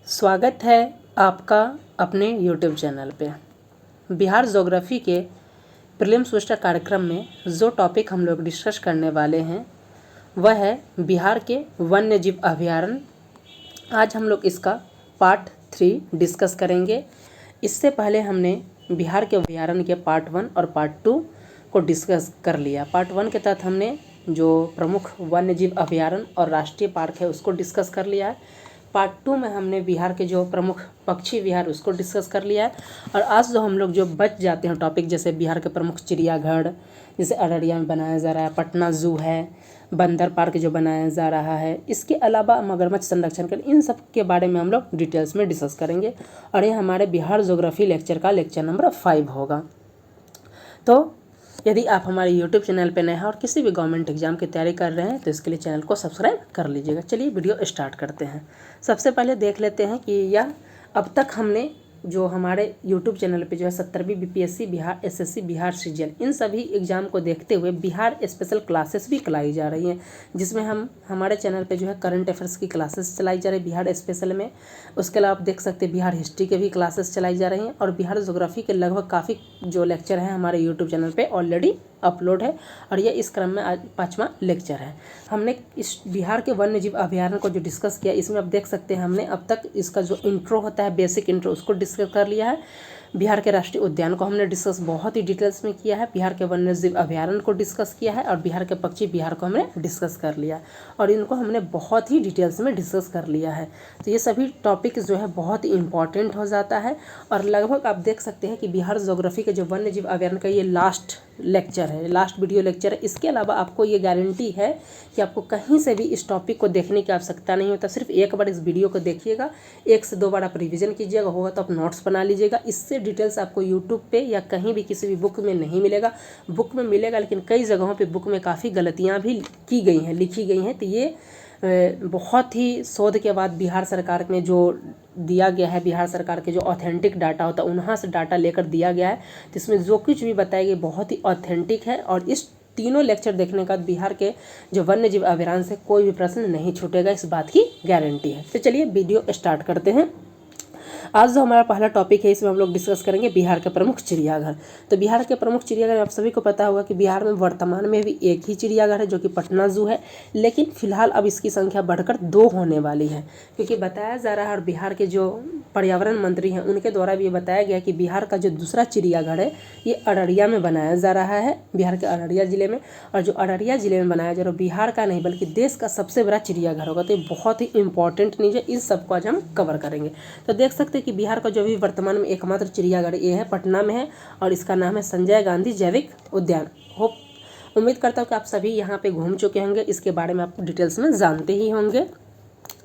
स्वागत है आपका अपने YouTube चैनल पे। बिहार ज्योग्राफी के प्रीलिम्स बूस्टर कार्यक्रम में जो टॉपिक हम लोग डिस्कस करने वाले हैं वह है बिहार के वन्य जीव अभयारण्य। आज हम लोग इसका पार्ट 3 डिस्कस करेंगे। इससे पहले हमने बिहार के अभयारण्य के पार्ट 1 और पार्ट 2 को डिस्कस कर लिया। पार्ट 1 के तहत हमने जो प्रमुख वन्य जीव अभयारण्य और राष्ट्रीय पार्क है उसको डिस्कस कर लिया है। पार्ट 2 में हमने बिहार के जो प्रमुख पक्षी विहार उसको डिस्कस कर लिया है। और आज जो हम लोग जो बच जाते हैं टॉपिक, जैसे बिहार के प्रमुख चिड़ियाघर जैसे अररिया में बनाया जा रहा है, पटना जू है, बंदर पार्क जो बनाया जा रहा है, इसके अलावा मगरमच्छ संरक्षण कर, इन सब के बारे में हम लोग डिटेल्स में डिस्कस करेंगे। और ये हमारे बिहार ज्योग्राफी लेक्चर का लेक्चर नंबर 5 होगा। तो यदि आप हमारे YouTube चैनल पर नए हैं और किसी भी गवर्नमेंट एग्जाम की तैयारी कर रहे हैं तो इसके लिए चैनल को सब्सक्राइब कर लीजिएगा। चलिए वीडियो स्टार्ट करते हैं। सबसे पहले देख लेते हैं कि यह अब तक हमने जो हमारे YouTube चैनल पे जो है 70वीं BPSC Bihar, SSC Bihar CGL, इन सभी एग्ज़ाम को देखते हुए बिहार स्पेशल क्लासेस भी चलाई जा रही हैं, जिसमें हम हमारे चैनल पे जो है करंट अफेयर्स की क्लासेस चलाई जा रही है बिहार स्पेशल में। उसके अलावा आप देख सकते हैं बिहार हिस्ट्री के भी क्लासेस चलाई जा रही हैं और बिहार ज्योग्राफी के लगभग काफ़ी जो लेक्चर हैं हमारे यूट्यूब चैनल पर ऑलरेडी अपलोड है। और यह इस क्रम में आज 5वां लेक्चर है। हमने इस बिहार के वन्य जीव अभयारण्य को जो डिस्कस किया, इसमें आप देख सकते हैं हमने अब तक इसका जो इंट्रो होता है, बेसिक इंट्रो, उसको डिस्कस कर लिया है। बिहार के राष्ट्रीय उद्यान को हमने डिस्कस बहुत ही डिटेल्स में किया है। बिहार के वन्य जीव अभयारण्य को डिस्कस किया है और बिहार के पक्षी बिहार को हमने डिस्कस कर लिया और इनको हमने बहुत ही डिटेल्स में डिस्कस कर लिया है। तो ये सभी टॉपिक जो है बहुत ही इंपॉर्टेंट हो जाता है और लगभग आप देख सकते हैं कि बिहार ज्योग्राफी के जो वन्य जीव अभयारण्य का ये लास्ट लेक्चर है, लास्ट वीडियो लेक्चर है। इसके अलावा आपको ये गारंटी है कि आपको कहीं से भी इस टॉपिक को देखने की आवश्यकता नहीं होता। सिर्फ एक बार इस वीडियो को देखिएगा, 1 से 2 बार आप रिवीजन कीजिएगा, होगा तो आप नोट्स बना लीजिएगा। इससे डिटेल्स आपको यूट्यूब पे या कहीं भी किसी भी बुक में नहीं मिलेगा। बुक में मिलेगा लेकिन कई जगहों पे बुक में काफ़ी गलतियाँ भी की गई हैं, लिखी गई हैं। तो ये बहुत ही शोध के बाद बिहार सरकार में जो दिया गया है, बिहार सरकार के जो ऑथेंटिक डाटा होता है उन्हाँ से डाटा लेकर दिया गया है। तो इसमें जो कुछ भी बताया गया बहुत ही ऑथेंटिक है और इस तीनों लेक्चर देखने का बिहार के जो वन्य जीव अभयारण्य से कोई भी प्रश्न नहीं छूटेगा, इस बात की गारंटी है। तो चलिए वीडियो स्टार्ट करते हैं। आज जो हमारा पहला टॉपिक है इसमें हम लोग डिस्कस करेंगे बिहार के प्रमुख चिड़ियाघर। तो बिहार के प्रमुख चिड़ियाघर आप सभी को पता होगा कि बिहार में वर्तमान में भी एक ही चिड़ियाघर है जो कि पटना जू है, लेकिन फिलहाल अब इसकी संख्या बढ़कर 2 होने वाली है, क्योंकि बताया जा रहा है और बिहार के जो पर्यावरण मंत्री हैं उनके द्वारा भी ये बताया गया कि बिहार का जो दूसरा चिड़ियाघर है ये अररिया में बनाया जा रहा है, बिहार के अररिया जिले में। और जो अररिया जिले में बनाया जा रहा है बिहार का नहीं बल्कि देश का सबसे बड़ा चिड़ियाघर होगा। तो ये बहुत ही इंपॉर्टेंट न्यूज़ है, इस सबको आज हम कवर करेंगे। तो देख सकते हैं कि बिहार का जो भी वर्तमान में एकमात्र चिड़ियाघर ये है, पटना में है और इसका नाम है संजय गांधी जैविक उद्यान। उम्मीद करता हूँ कि आप सभी यहाँ पे घूम चुके होंगे, इसके बारे में आप डिटेल्स में जानते ही होंगे।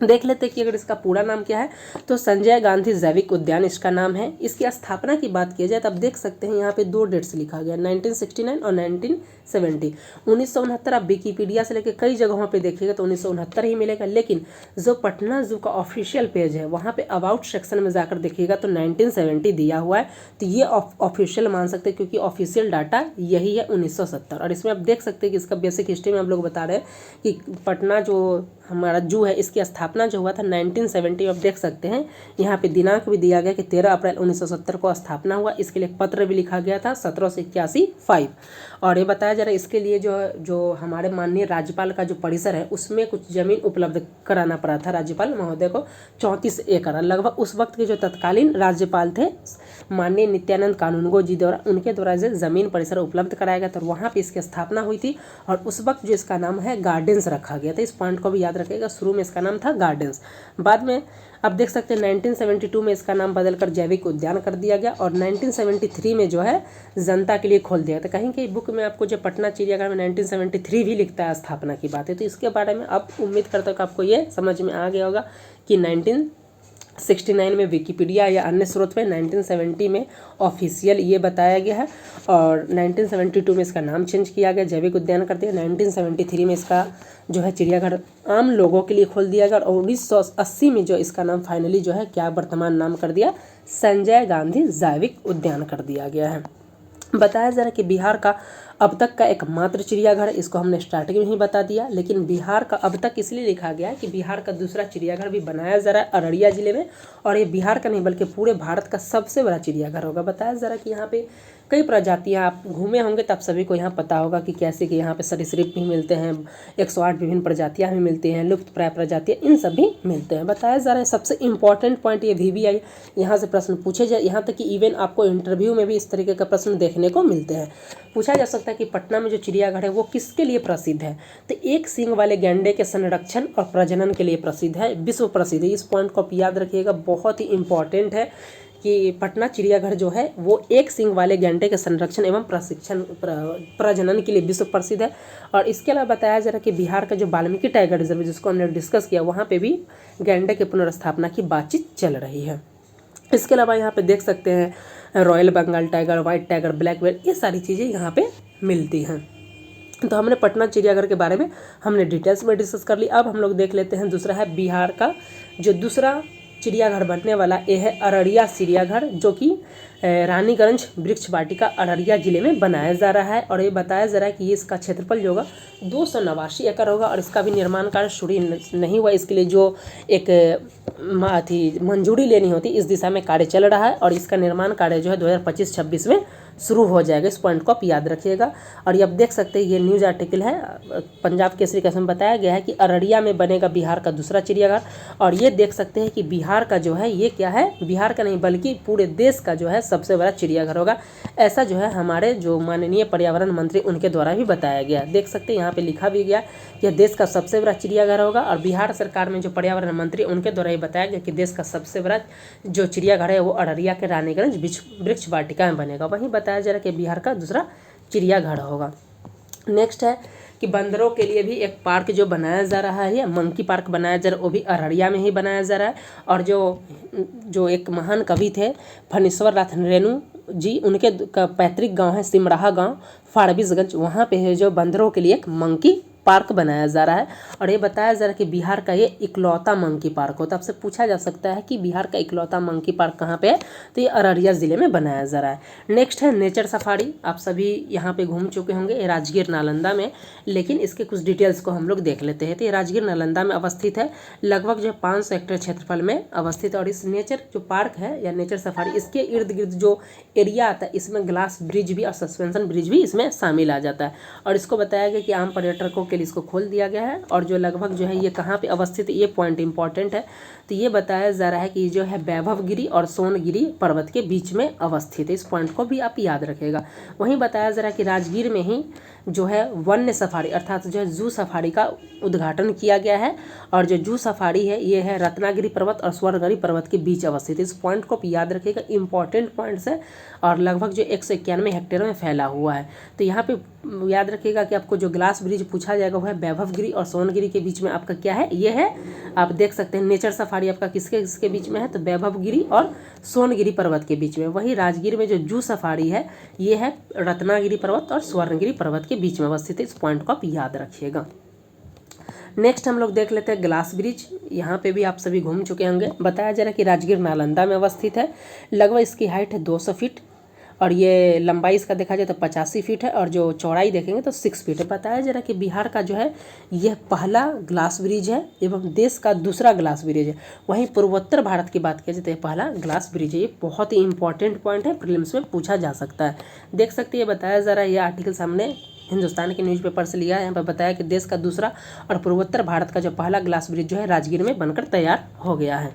देख लेते हैं कि अगर इसका पूरा नाम क्या है तो संजय गांधी जैविक उद्यान इसका नाम है। इसकी स्थापना की बात की जाए तो आप देख सकते हैं यहाँ पे 2 डेट्स लिखा गया, 1969 और 1970। 1969 आप विकीपीडिया से लेकर कई जगहों पे देखिएगा तो 1969 ही मिलेगा, लेकिन जो पटना जू का ऑफिशियल पेज है वहाँ पे अबाउट सेक्शन में जाकर देखिएगा तो 1970 दिया हुआ है। तो ये ऑफिशियल मान सकते हैं क्योंकि ऑफिशियल डाटा यही है 1970। और इसमें आप देख सकते हैं कि इसका बेसिक हिस्ट्री में हम लोग बता रहे हैं कि पटना जो हमारा जू है इसकी स्थापना जो हुआ था 1970। आप देख सकते हैं यहाँ पे दिनांक भी दिया गया कि 13 अप्रैल 1970 को स्थापना हुआ। इसके लिए एक पत्र भी लिखा गया था 1781-5। और ये बताया जा रहा है इसके लिए जो हमारे माननीय राज्यपाल का जो परिसर है उसमें कुछ ज़मीन उपलब्ध कराना पड़ा था राज्यपाल महोदय को, 34 एकड़। लगभग उस वक्त के जो तत्कालीन राज्यपाल थे माननीय नित्यानंद कानूनगो जी द्वारा, उनके द्वारा ज़मीन परिसर उपलब्ध कराया गया था और वहाँ पर इसकी स्थापना हुई थी। और उस वक्त जो इसका नाम है गार्डन्स रखा गया था। इस पॉइंट को भी याद रखिएगा, शुरू में इसका नाम था गार्डन्स, बाद में आप देख सकते हैं 1972 में इसका नाम बदलकर जैविक उद्यान कर दिया गया और 1973 में जो है जनता के लिए खोल दिया। तो कहीं कहीं बुक में आपको जो पटना चिड़ियाघर में 1973 भी लिखता है स्थापना की बात है। तो इसके बारे में अब उम्मीद करता हूँ कि आपको ये समझ में आ गया होगा कि 1969 में विकिपीडिया या अन्य स्रोत में, 1970 में ऑफिशियल ये बताया गया है और 1972 में इसका नाम चेंज किया गया, जैविक उद्यान कर दिया। 1973 में इसका जो है चिड़ियाघर आम लोगों के लिए खोल दिया गया और 1980 में जो इसका नाम फाइनली जो है क्या वर्तमान नाम कर दिया, संजय गांधी जैविक उद्यान कर दिया गया है। बताया जा रहा है कि बिहार का अब तक का एकमात्र चिड़ियाघर, इसको हमने स्टार्टिंग में ही बता दिया। लेकिन बिहार का अब तक इसलिए लिखा गया है कि बिहार का दूसरा चिड़ियाघर भी बनाया जा रहा है अररिया जिले में, और ये बिहार का नहीं बल्कि पूरे भारत का सबसे बड़ा चिड़ियाघर होगा। बताया जा रहा है कि यहाँ पे कई प्रजातियाँ, आप घूमे होंगे तब सभी को यहाँ पता होगा कि कैसे कि यहाँ पे सरीसृप भी मिलते हैं, 108 विभिन्न प्रजातियाँ भी मिलती हैं, लुप्त प्राय प्रजातियाँ, इन सब भी मिलते हैं। बताया जा रहा है सबसे इंपॉर्टेंट पॉइंट ये VVI यहाँ से प्रश्न पूछे जाए, यहाँ तक कि इवन आपको इंटरव्यू में भी इस तरीके का प्रश्न देखने को मिलते हैं। पूछा जा सकता है कि पटना में जो चिड़ियाघर है वो किसके लिए प्रसिद्ध है, तो एक सींग वाले गैंडे के संरक्षण और प्रजनन के लिए प्रसिद्ध है, विश्व प्रसिद्ध है। इस पॉइंट को आप याद रखिएगा, बहुत ही इंपॉर्टेंट है कि पटना चिड़ियाघर जो है वो एक सींग वाले गैंडे के संरक्षण एवं प्रजनन के लिए विश्व प्रसिद्ध है। और इसके अलावा बताया जा रहा है कि बिहार का जो वाल्मीकि टाइगर रिजर्व जिसको हमने डिस्कस किया, वहाँ पे भी गैंडे के पुनर्स्थापना की बातचीत चल रही है। इसके अलावा यहाँ पे देख सकते हैं royal Bengal tiger, white tiger, black बेल, ये सारी चीज़ें यहाँ पे मिलती हैं। तो हमने पटना चिड़ियाघर के बारे में हमने डिटेल्स में डिस्कस कर ली। अब हम लोग देख लेते हैं दूसरा है बिहार का जो दूसरा चिड़ियाघर बनने वाला, ये है अररिया चिड़ियाघर, जो कि रानीगंज वृक्ष वाटिका अररिया जिले में बनाया जा रहा है। और ये बताया जा रहा है कि ये इसका क्षेत्रफल जो होगा 289 एकड़ होगा, और इसका भी निर्माण कार्य शुरू नहीं हुआ। इसके लिए जो एक मंजूरी लेनी होती, इस दिशा में कार्य चल रहा है, और इसका निर्माण कार्य जो है 2025-26 में शुरू हो जाएगा। इस पॉइंट को आप याद रखिएगा। और ये आप देख सकते हैं, ये न्यूज़ आर्टिकल है पंजाब केसरी का, इसमें बताया गया है कि अररिया में बनेगा बिहार का दूसरा चिड़ियाघर। और ये देख सकते हैं कि बिहार का जो है ये क्या है, बिहार का नहीं बल्कि पूरे देश का जो है सबसे बड़ा चिड़ियाघर होगा। ऐसा जो है हमारे जो माननीय पर्यावरण मंत्री उनके द्वारा भी बताया गया। देख सकते हैं यहाँ पे लिखा भी गया कि देश का सबसे बड़ा चिड़ियाघर होगा, और बिहार सरकार में जो पर्यावरण मंत्री उनके द्वारा ही बताया गया कि देश का सबसे बड़ा जो चिड़ियाघर है वो अररिया के रानीगंज वृक्ष वाटिका में बनेगा। वहीं बताया जा रहा है कि बिहार का दूसरा चिड़ियाघर होगा। नेक्स्ट है कि बंदरों के लिए भी एक पार्क जो बनाया जा रहा है, मंकी पार्क बनाया जा रहा है, वो भी अररिया में ही बनाया जा रहा है। और जो एक महान कवि थे फणीश्वर नाथ रेणु जी, उनके पैतृक गांव है सिमराहा गांव, फारबिसगंज, वहाँ पे है जो बंदरों के लिए एक मंकी पार्क बनाया जा रहा है। और ये बताया जा रहा है कि बिहार का ये इकलौता मंकी पार्क होता है। आपसे पूछा जा सकता है कि बिहार का इकलौता मंकी पार्क कहाँ पे है, तो ये अररिया ज़िले में बनाया जा रहा है। नेक्स्ट है नेचर सफारी। आप सभी यहाँ पे घूम चुके होंगे, ये राजगीर नालंदा में, लेकिन इसके कुछ डिटेल्स को हम लोग देख लेते हैं। तो ये राजगीर नालंदा में अवस्थित है, लगभग जो 500 हेक्टेयर क्षेत्रफल में अवस्थित है। और इस नेचर जो पार्क है या नेचर सफारी, इसके इर्द गिर्द जो एरिया आता है इसमें ग्लास ब्रिज भी और सस्पेंशन ब्रिज भी इसमें शामिल आ जाता है। और इसको बताया गया कि आम पर्यटकों के लिए इसको खोल दिया गया है। और जो लगभग जो है ये कहाँ पे अवस्थित है, ये पॉइंट इंपॉर्टेंट है। तो ये बताया जा रहा है कि जो है वैभवगिरी और सोनगिरी पर्वत के बीच में अवस्थित है। इस पॉइंट को भी आप याद रखिएगा। वहीं बताया जा रहा है कि राजगीर में ही जो है वन्य सफारी अर्थात जो है जू सफारी का उद्घाटन किया गया है। और जो जू सफारी है ये है रत्नागिरी पर्वत और स्वर्णगिरी पर्वत के बीच अवस्थित है। इस पॉइंट को याद रखिएगा, इंपॉर्टेंट पॉइंट्स है। और लगभग जो 191 हेक्टेयर में फैला हुआ है। तो यहाँ पे याद रखिएगा कि आपको जो ग्लास ब्रिज पूछा जाएगा वो है वैभवगिरी और सोनगिरी के बीच में आपका क्या है, ये है। आप देख सकते हैं नेचर सफारी आपका किसके बीच में है, तो वैभवगिरी और सोनगिरी पर्वत के बीच में। वहीं राजगीर में जो जू सफारी है ये है रत्नागिरी पर्वत और स्वर्णगिरी पर्वत के बीच में अवस्थित है। इस पॉइंट को आप याद रखिएगा। नेक्स्ट हम लोग देख लेते हैं ग्लास ब्रिज। यहाँ पे भी आप सभी घूम चुके होंगे। बताया जा रहा है कि राजगीर नालंदा में अवस्थित है। लगभग इसकी हाइट है 200 फीट, और ये लंबाई इसका देखा जाए तो 85 फीट है, और जो चौड़ाई देखेंगे तो 6 फीट है। बताया जा रहा है कि बिहार का जो है यह पहला ग्लास ब्रिज है एवं देश का दूसरा ग्लास ब्रिज है। वहीं पूर्वोत्तर भारत की बात किया जाए तो ये पहला ग्लास ब्रिज है। ये बहुत ही इंपॉर्टेंट पॉइंट है, प्रीलिम्स में पूछा जा सकता है। देख सकते हैं, बताया जा रहा है, यह आर्टिकल सामने हिंदुस्तान के न्यूज़पेपर से लिया है। यहाँ पर बताया कि देश का दूसरा और पूर्वोत्तर भारत का जो पहला ग्लास ब्रिज जो है राजगीर में बनकर तैयार हो गया है।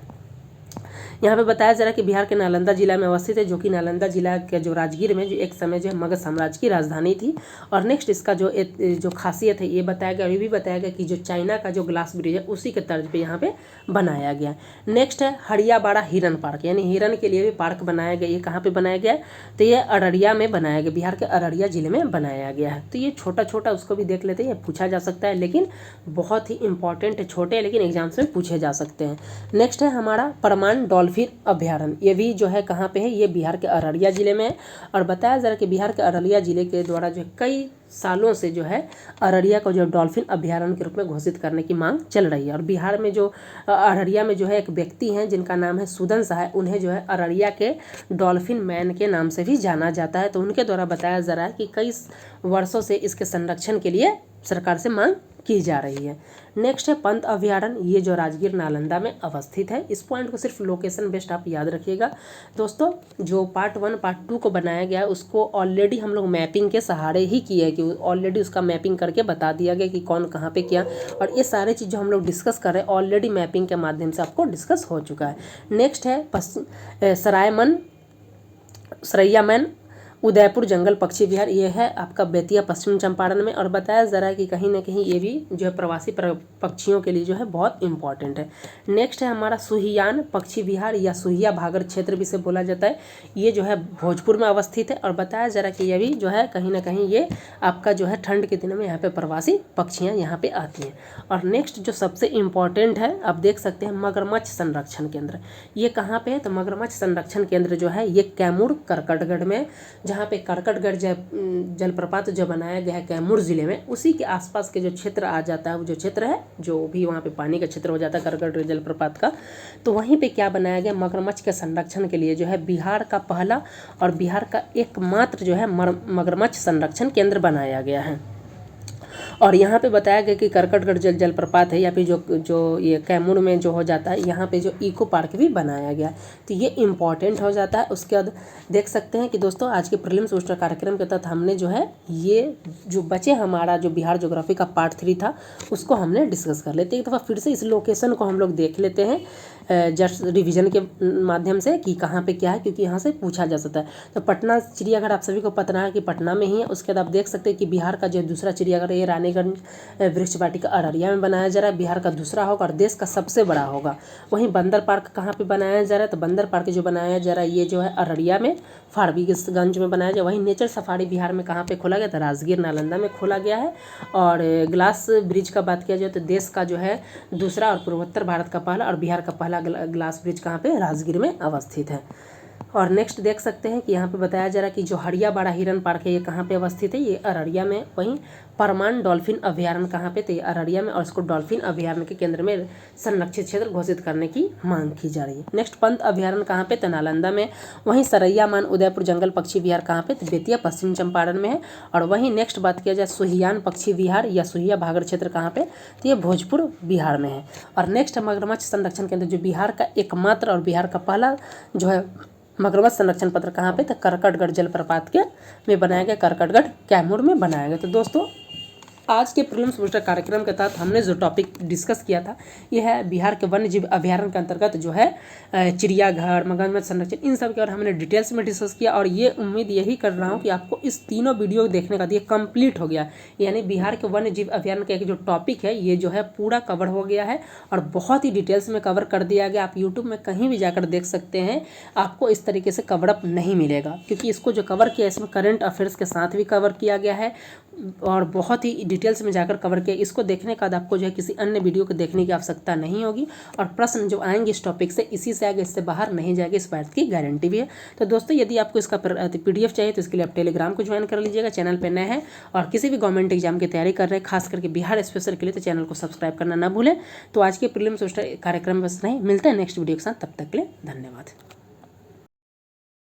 यहाँ पे बताया जा रहा है कि बिहार के नालंदा जिला में अवस्थित है, जो कि नालंदा जिला के जो राजगीर में जो एक समय जो है मगध साम्राज्य की राजधानी थी। और नेक्स्ट इसका जो खासियत है ये बताया गया, ये भी बताया गया कि जो चाइना का जो ग्लास ब्रिज है उसी के तर्ज पे यहाँ पे बनाया गया। नेक्स्ट है हड़ियाबाड़ा हिरन पार्क, यानी हिरन के लिए भी पार्क बनाया गया। ये कहाँ पे बनाया गया है, तो ये अररिया में बनाया गया, बिहार के अररिया जिले में बनाया गया है। तो ये छोटा छोटा उसको भी देख लेते हैं, ये पूछा जा सकता है, लेकिन बहुत ही इंपॉर्टेंट है, छोटे लेकिन एग्जाम्स में पूछे जा सकते हैं। नेक्स्ट है हमारा परमान डॉल्फिन डॉल्फिन अभ्यारण्य, ये भी जो है कहाँ पे है, ये बिहार के अररिया ज़िले में है। और बताया जा रहा है कि बिहार के अररिया ज़िले के द्वारा जो है कई सालों से जो है अररिया को जो डॉल्फिन अभ्यारण्य के रूप में घोषित करने की मांग चल रही है। और बिहार में जो अररिया में जो है एक व्यक्ति हैं जिनका नाम है सुदन सहाय, उन्हें जो है अररिया के डॉल्फिन मैन के नाम से भी जाना जाता है। तो उनके द्वारा बताया जा रहा है कि कई वर्षों से इसके संरक्षण के लिए सरकार से मांग की जा रही है। नेक्स्ट है पंत अभ्यारण्य, ये जो राजगीर नालंदा में अवस्थित है। इस पॉइंट को सिर्फ लोकेशन बेस्ड आप याद रखिएगा दोस्तों। जो पार्ट 1 पार्ट 2 को बनाया गया है उसको ऑलरेडी हम लोग मैपिंग के सहारे ही किए हैं, कि ऑलरेडी उसका मैपिंग करके बता दिया गया कि कौन कहाँ पे क्या, और ये सारी चीज़ जो हम लोग डिस्कस कर रहे हैं ऑलरेडी मैपिंग के माध्यम से आपको डिस्कस हो चुका है। नेक्स्ट है सरैया मैन उदयपुर जंगल पक्षी विहार, ये है आपका बेतिया पश्चिम चंपारण में। और बताया जा रहा है कि कहीं ना कहीं ये भी जो है प्रवासी पक्षियों के लिए जो है बहुत इंपॉर्टेंट है। नेक्स्ट है हमारा सुहियान पक्षी विहार या सुहिया भागर क्षेत्र भी से बोला जाता है, ये जो है भोजपुर में अवस्थित है। और बताया जा रहा है कि ये भी जो है कहीं ना कहीं ये आपका जो है ठंड के दिनों में यहाँ पे प्रवासी पक्षियाँ यहाँ पे आती हैं। और नेक्स्ट जो सबसे इम्पॉर्टेंट है आप देख सकते हैं मगरमच्छ संरक्षण केंद्र, ये कहाँ पे है, तो मगरमच्छ संरक्षण केंद्र जो है ये कैमूर करकटगढ़ में, जहाँ पे करकटगढ़ जलप्रपात जो बनाया गया है कैमूर ज़िले में, उसी के आसपास के जो क्षेत्र आ जाता है, वो जो क्षेत्र है जो भी वहाँ पे पानी का क्षेत्र हो जाता है करकटगढ़ जलप्रपात का, तो वहीं पे क्या बनाया गया, मगरमच्छ के संरक्षण के लिए जो है बिहार का पहला और बिहार का एकमात्र जो है मगरमच्छ संरक्षण केंद्र बनाया गया है। और यहाँ पे बताया गया कि करकटगढ़ जलप्रपात है या फिर जो ये कैमूर में जो हो जाता है, यहाँ पे जो इको पार्क भी बनाया गया, तो ये इम्पॉर्टेंट हो जाता है। उसके बाद देख सकते हैं कि दोस्तों आज के प्रीलिम्स बूस्टर कार्यक्रम के तहत हमने जो है ये जो बचे हमारा जो बिहार ज्योग्राफी का पार्ट 3 था उसको हमने डिस्कस कर लेते हैं। एक दफ़ा फिर से इस लोकेशन को हम लोग देख लेते हैं जस्ट रिवीजन के माध्यम से कि कहाँ पे क्या है, क्योंकि यहाँ से पूछा जा सकता है। तो पटना चिड़ियाघर आप सभी को पता है कि पटना में ही है। उसके बाद आप देख सकते हैं कि बिहार का जो दूसरा चिड़ियाघर है ये रानीगंज वृक्ष वाटिका अररिया में बनाया जा रहा है, बिहार का दूसरा होगा और देश का सबसे बड़ा होगा। वहीं बंदर पार्क कहाँ पे बनाया जा रहा है, तो बंदर पार्क जो बनाया जा रहा है ये जो है अररिया में फारबिसगंज में बनाया जाए। वहीं नेचर सफारी बिहार में कहाँ पे खोला गया, तो राजगीर नालंदा में खोला गया है। और ग्लास ब्रिज का बात किया जाए तो देश का जो है दूसरा और पूर्वोत्तर भारत का पहला और बिहार का पहला ग्लास ब्रिज कहाँ पे, राजगीर में अवस्थित है। और नेक्स्ट देख सकते हैं कि यहाँ पे बताया जा रहा है कि जो हड़िया बाड़ा हिरन पार्क है ये कहाँ पे अवस्थित है, ये अररिया में। वहीं परमान डॉल्फिन अभ्यारण्य कहाँ पे, तो ये अररिया में, और इसको डॉल्फिन अभ्यारण्य के केंद्र में संरक्षित क्षेत्र घोषित करने की मांग की जा रही है। नेक्स्ट पंत अभ्यारण्य कहाँ पे, तो नालंदा में। वहीं सरैया मान उदयपुर जंगल पक्षी विहार कहाँ पे, तो बेतिया पश्चिम चंपारण में है। और वहीं नेक्स्ट बात किया जाए सुहियान पक्षी विहार या सुहिया भागर क्षेत्र कहाँ पे, तो ये भोजपुर बिहार में है। और नेक्स्ट मगरमच्छ संरक्षण केंद्र जो बिहार का एकमात्र और बिहार का पहला जो है मगरमच्छ संरक्षण पत्र कहाँ पे, तो करकटगढ़ जलप्रपात के में बनाया गया, करकटगढ़ कैमूर में बनाया गया। तो दोस्तों आज के प्रीलिम्स बूस्टर कार्यक्रम के तहत हमने जो टॉपिक डिस्कस किया था ये है बिहार के वन्य जीव अभ्यारण्य के अंतर्गत जो है चिड़ियाघर, मगरमच्छ संरक्षण, इन सब के और हमने डिटेल्स में डिस्कस किया। और ये उम्मीद यही कर रहा हूँ कि आपको इस तीनों वीडियो देखने का ये कंप्लीट हो गया, यानी बिहार के वन्य जीव अभ्यारण्य का एक जो टॉपिक है ये जो है पूरा कवर हो गया है और बहुत ही डिटेल्स में कवर कर दिया गया। आप यूट्यूब में कहीं भी जाकर देख सकते हैं, आपको इस तरीके से कवरअप नहीं मिलेगा, क्योंकि इसको जो कवर किया इसमें करंट अफेयर्स के साथ भी कवर किया गया है और बहुत ही डिटेल्स में जाकर कवर किया। इसको देखने के बाद आपको जो है किसी अन्य वीडियो को देखने की आवश्यकता नहीं होगी और प्रश्न जो आएंगे इस टॉपिक से इसी से आगे, इससे बाहर नहीं जाएगा, इस बात की गारंटी भी है। तो दोस्तों यदि आपको इसका PDF चाहिए तो इसके लिए आप टेलीग्राम को ज्वाइन कर लीजिएगा, चैनल पर नए हैं और किसी भी गवर्नमेंट एग्जाम की तैयारी कर रहे हैं खास करके बिहार स्पेशल के लिए, तो चैनल को सब्सक्राइब करना ना भूलें। तो आज के प्रीलिम्स बूस्टर कार्यक्रम में बस नहीं, मिलते हैं नेक्स्ट वीडियो के साथ, तब तक के लिए धन्यवाद।